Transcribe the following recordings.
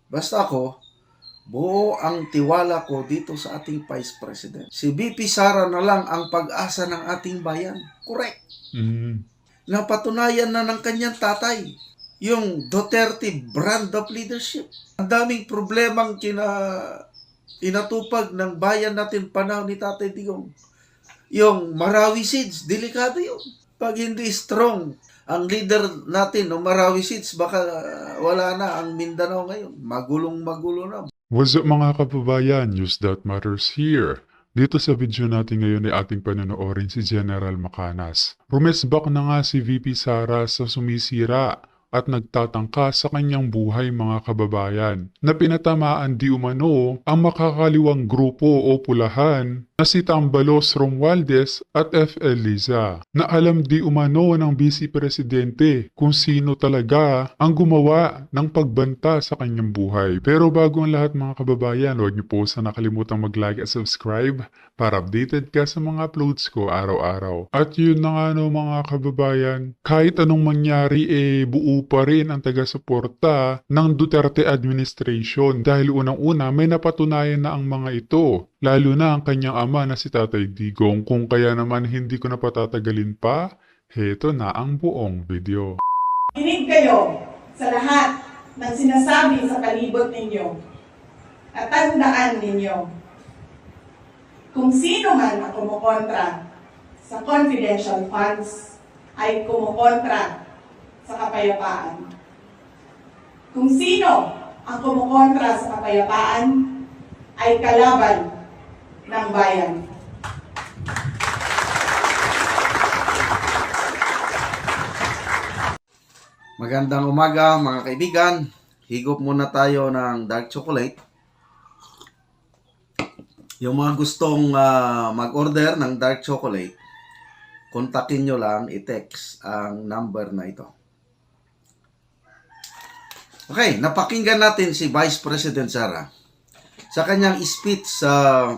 Basta ako, buo ang tiwala ko dito sa ating Vice President. Si VP Sara na lang ang pag-asa ng ating bayan. Correct. Napatunayan na ng kanyang tatay. Yung Duterte brand of leadership. Ang daming problemang inatupag ng bayan natin panahon ni Tatay Digong. Yung Marawi Seeds, delikado yun. Pag hindi strong ang leader natin ng Marawi Seeds, baka wala na ang Mindanao ngayon. Magulong-magulo na. What's up mga kababayan? News that matters here. Dito sa video natin ngayon ay ating panonoodin si General Macanas. Rumesbak na nga si VP Sara sa sumisira at nagtatangka sa kanyang buhay mga kababayan na pinatamaan di umano ang makakaliwang grupo o pulahan na si Tambalos Romualdez at F.L. Liza na alam di umano ng Vice Presidente kung sino talaga ang gumawa ng pagbanta sa kanyang buhay. Pero bago ang lahat mga kababayan, huwag niyo po sana nakalimutang mag-like at subscribe para updated ka sa mga uploads ko araw-araw. At yun na nga no mga kababayan, kahit anong mangyari buo pa rin ang taga-suporta ng Duterte administration dahil unang-una may napatunayan na ang mga ito, lalo na ang kanyang ama na si Tatay Digong. Kung kaya naman hindi ko na patatagalin pa, heto na ang buong video. Kinig kayo sa lahat ng sinasabi sa palibot ninyo at tandaan ninyo kung sino man ang kumukontra sa confidential funds ay kumukontra sa kapayapaan. Kung sino ang kumukontra sa kapayapaan ay kalaban ng bayan. Magandang umaga mga kaibigan. Higop muna tayo ng dark chocolate. Yung mga gustong mag-order ng dark chocolate, kontakin nyo lang, i-text ang number na ito. Okay, napakinggan natin si Vice President Sara sa kanyang speech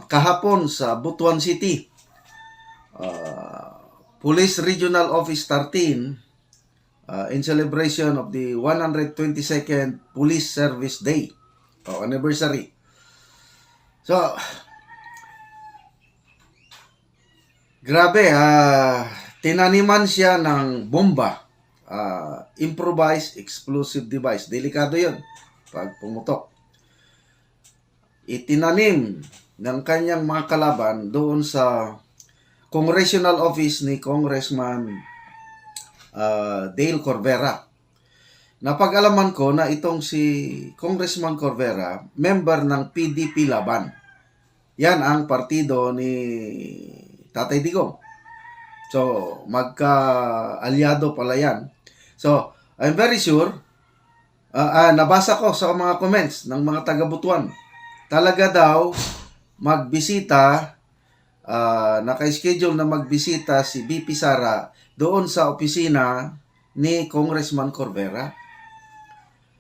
kahapon sa Butuan City. Police Regional Office 13 in celebration of the 122nd Police Service Day o anniversary. So, grabe, tinaniman siya ng bomba. Improvised explosive device. Delikado yun pag pumutok. Itinanim ng kanyang mga kalaban doon sa congressional office ni Congressman Dale Corvera. Napag-alaman ko na itong si Congressman Corvera, member ng PDP Laban. Yan ang partido ni Tatay Digong. So, magka-alyado pala yan. So, I'm very sure, nabasa ko sa mga comments ng mga taga-Butuan, talaga daw magbisita, naka-schedule na magbisita si VP Sara doon sa opisina ni Congressman Corvera.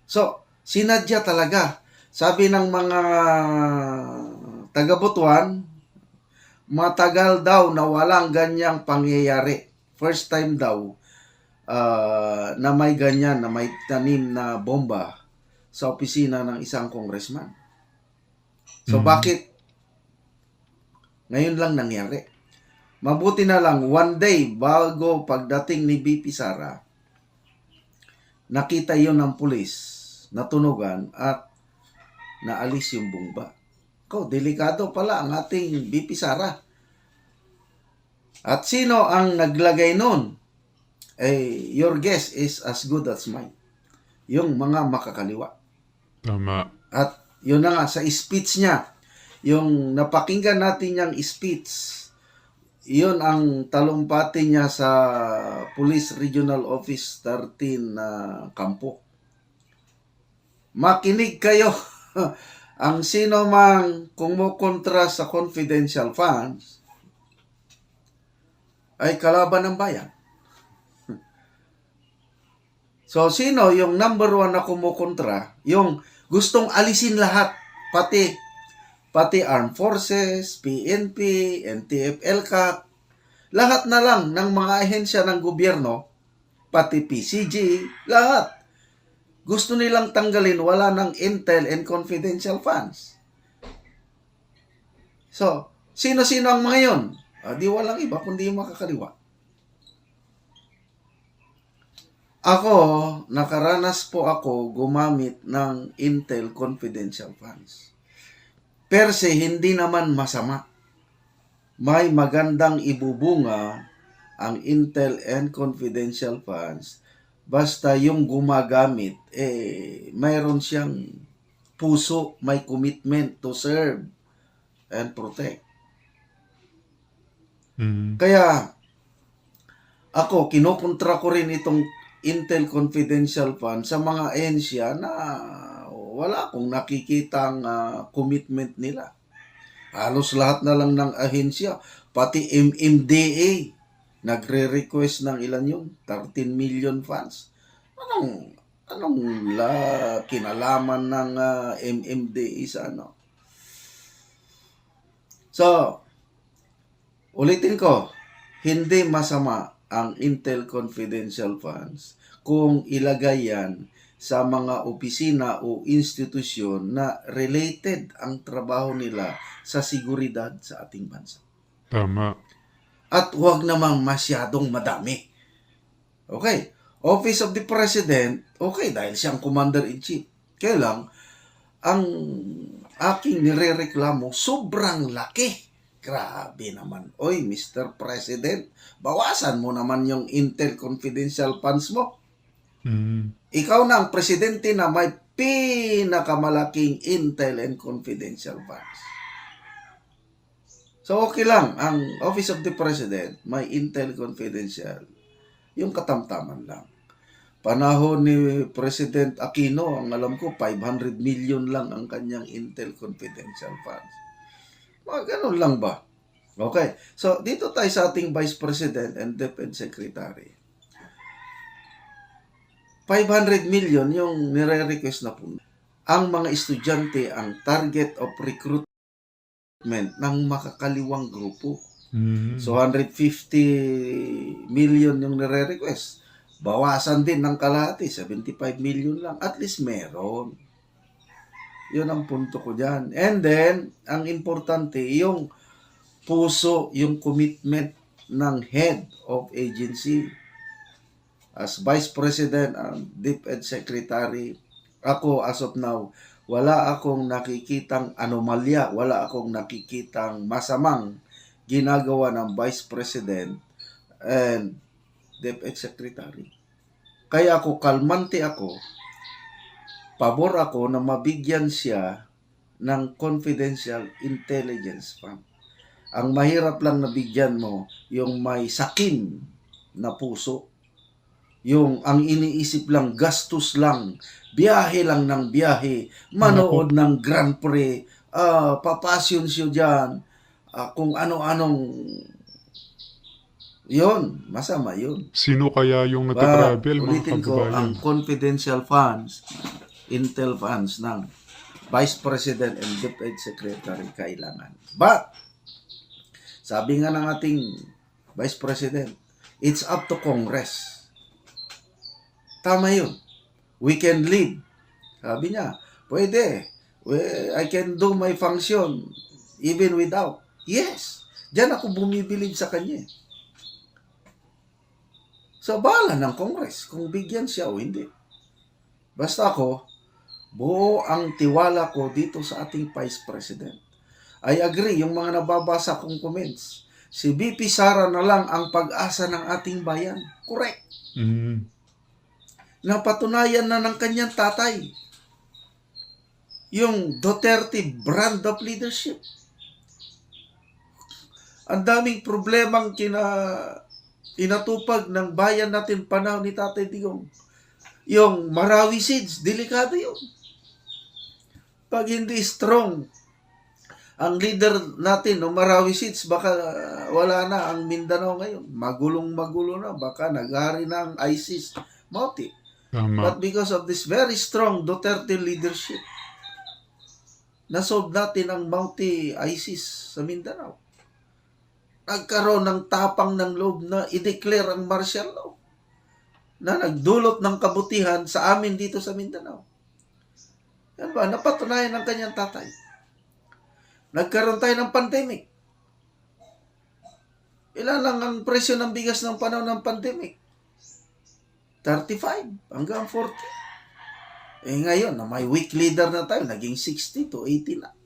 So, sinadya talaga. Sabi ng mga taga-Butuan, matagal daw na walang ganyang pangyayari. First time daw na may ganyan, na may tanim na bomba sa opisina ng isang congressman. So bakit ngayon lang nangyari? Mabuti na lang, one day bago pagdating ni VP Sara, nakita yon ng pulis, natunugan at naalis yung bomba. Delikado pala ang ating VP Sara. At sino ang naglagay nun? Your guess is as good as mine. Yung mga makakaliwa. Tama. At yun na nga, sa speech niya, yung napakinggan natin niyang speech, yun ang talumpati niya sa Police Regional Office 13 na kampo. Makinig kayo. Ang sino mang kumukontra sa confidential funds ay kalaban ng bayan. So, sino yung number one na kumukontra? Yung gustong alisin lahat, pati Armed Forces, PNP, NTF, LCAC, lahat na lang ng mga ahensya ng gobyerno, pati PCG, lahat. Gusto nilang tanggalin, wala ng intel and confidential funds. So, sino-sino ang mga yun? Di walang iba kundi yung makakaliwa. Ako, nakaranas po ako gumamit ng intel confidential funds. Per se, hindi naman masama. May magandang ibubunga ang intel and confidential funds. Basta yung gumagamit, mayroon siyang puso, may commitment to serve and protect. Kaya, ako, kinukontra ko rin itong Intel Confidential Fund sa mga ahensya na wala akong nakikitang commitment nila. Halos lahat na lang ng ahensya, pati MMDA, nagre-request ng ilan yun? 13 million funds. Anong kinalaman ng MMDA sa ano? So, ulitin ko, hindi masama ang Intel Confidential Funds kung ilagay yan sa mga opisina o institusyon na related ang trabaho nila sa seguridad sa ating bansa. Tama. At huwag namang masyadong madami. Okay, Office of the President, okay, dahil siyang Commander-in-Chief. Kaya lang, ang aking nirereklamo, sobrang laki. Grabe naman. Oy, Mr. President, bawasan mo naman yung Intel Confidential Funds mo. Ikaw na ang presidente na may pinakamalaking Intel and Confidential Funds. So, okay lang. Ang Office of the President, may Intel Confidential. Yung katamtaman lang. Panahon ni President Aquino, ang alam ko, 500 million lang ang kanyang Intel Confidential Funds. Mga ganun lang ba? Okay. So, dito tayo sa ating Vice President and Defense Secretary. 500 million yung nire-request na po. Ang mga estudyante ang target of recruitment ng makakaliwang grupo. So, 150 million yung nire-request. Bawasan din ng kalahati, 75 million lang. At least meron. Yun ang punto ko dyan. And then, ang importante, yung puso, yung commitment ng head of agency. As Vice President and Defense Secretary, ako as of now, wala akong nakikitang anomalya, wala akong nakikitang masamang ginagawa ng Vice President and Defense Secretary. Kaya ako, kalmante ako, pabor ako na mabigyan siya ng confidential intelligence fund. Ang mahirap lang nabigyan mo, yung may sakim na puso. Yung ang iniisip lang, gastos lang, biyahe lang ng biyahe, manood ng Grand Prix, papasyon siya dyan, kung ano-anong, yun, masama yun. Sino kaya yung nagtatravel, mga Ulitin ko, ang kababayan? confidential funds, intel funds ng Vice President and Deputy Secretary kailangan. But, sabi nga ng ating Vice President, it's up to Congress. Tama yun. We can lead. Sabi niya, pwede. I can do my function even without. Yes. Diyan ako bumibilib sa kanya. So, bahala ng Congress kung bigyan siya o hindi. Basta ako, buo ang tiwala ko dito sa ating Vice President. I agree, yung mga nababasa kong comments. Si VP Sara na lang ang pag-asa ng ating bayan. Correct. Napatunayan na ng kanyang tatay. Yung Duterte brand of leadership. Ang daming problemang inatupag ng bayan natin panahon ni Tatay Digong. Yung Marawi Seeds, delikado yun. Pag hindi strong ang leader natin ng Marawi Seeds, baka wala na ang Mindanao ngayon. Magulong-magulo na. Baka naghari na ang ISIS. Mauti. Tama. But because of this very strong Duterte leadership, nasolve natin ang multi-ISIS sa Mindanao. Nagkaroon ng tapang ng loob na i-declare ang martial law. na nagdulot ng kabutihan sa amin dito sa Mindanao. Yan ba? Napatunayan ng kanyang tatay. Nagkaroon tayo ng pandemic. Ilan lang ang presyo ng bigas ng panahon ng pandemic? 35 hanggang 40. Ngayon, na may weak leader na tayo, naging 60 to 80 na.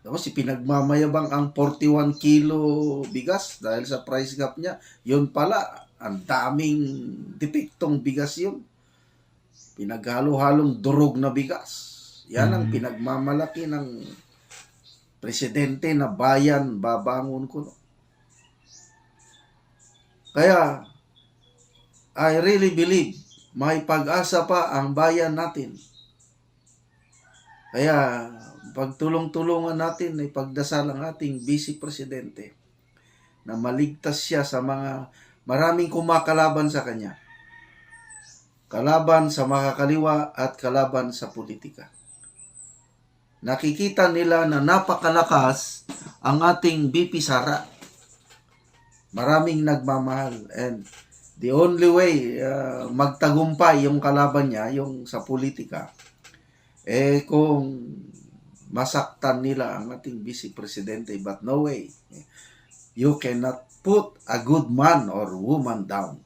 Tapos, ipinagmamayabang ang 41 kilo bigas dahil sa price gap niya. Yun pala, ang daming depektong bigas yun. Pinaghalo-halong durog na bigas. Yan ang pinagmamalaki ng presidente na bayan babangon ko. No? Kaya, I really believe may pag-asa pa ang bayan natin. Kaya, pagtulong-tulungan natin ay pagdasal ang ating Vice Presidente na maligtas siya sa mga maraming kumakalaban sa kanya. Kalaban sa makakaliwa at kalaban sa politika. Nakikita nila na napakalakas ang ating VP Sara. Maraming nagmamahal and the only way magtagumpay yung kalaban niya, yung sa politika, kung masaktan nila ang ating Vice Presidente, but no way. You cannot put a good man or woman down.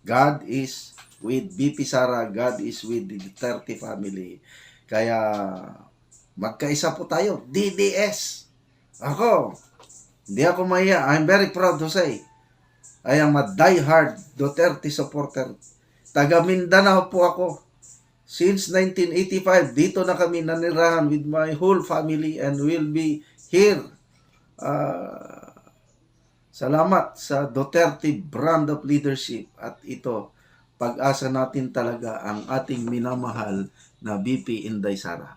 God is with VP Sara, God is with the Duterte family. Kaya magkaisa po tayo, DDS. Ako, hindi ako mahiya. I'm very proud to say, I am a die-hard Duterte supporter. Taga Mindanao po ako. Since 1985, dito na kami nanirahan with my whole family and will be here. Salamat sa Duterte brand of leadership. At ito, pag-asa natin talaga ang ating minamahal na VP Inday Sara.